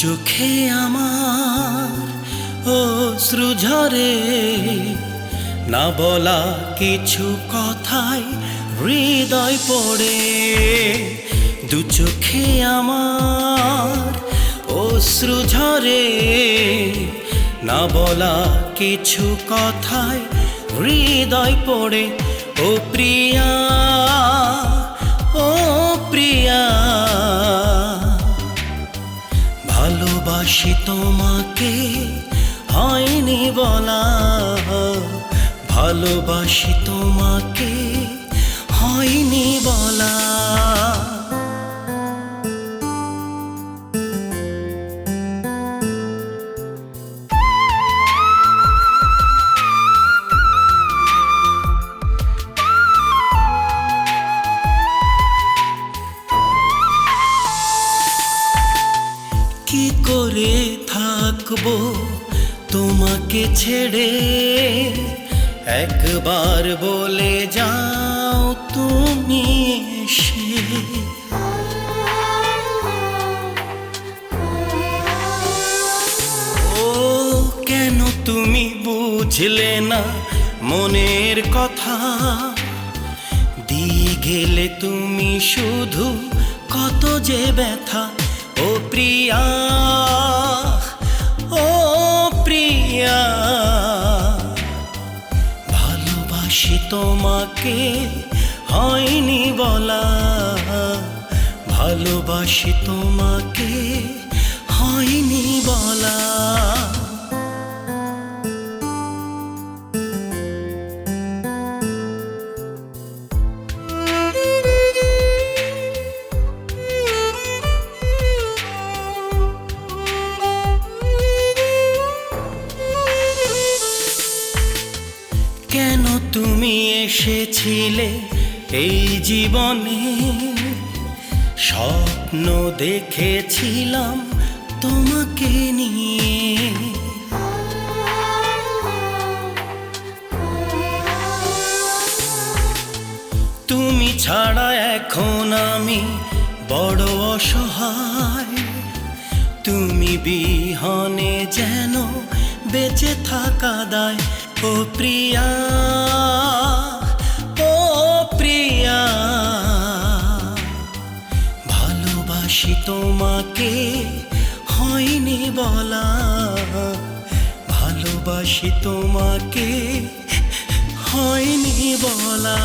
চোখে আমার অশ্রু ঝরে, না বলা কিছু কথায় হৃদয় পড়ে। দু চোখে আমার অশ্রু ঝরে, না বলা কিছু কথায় হৃদয় পড়ে। ও প্রিয়া, ও প্রিয়া, ভালোবাসি তোমাকে হয়নি বলা, ভালোবাসি তোমাকে হয়নি বলা। কি করে থাকবো তোমাকে ছেড়ে, একবার বলে যাও তুমি এসে। ও কেন তুমি বুঝলে না মনের কথা, দিয়ে গেলে তুমি শুধু কত যে ব্যথা। ও প্রিয়া, ও প্রিয়া, ভালোবাসি তোমাকে হয়নি বলা, ভালোবাসি তোমাকে হয়নি বলা। কেন তুমি এসেছিলে এই জীবনে, স্বপ্ন দেখেছিলাম তোমাকে নিয়ে। তুমি ছাড়া এখন আমি বড় অসহায়, তুমি বিহনে যেন বেঁচে থাকা দায়। ও প্রিয়া, ও প্রিয়া, ভালোবাসি তোমাকে হয়নি বলা, ভালোবাসি তোমাকে হয়নি বলা।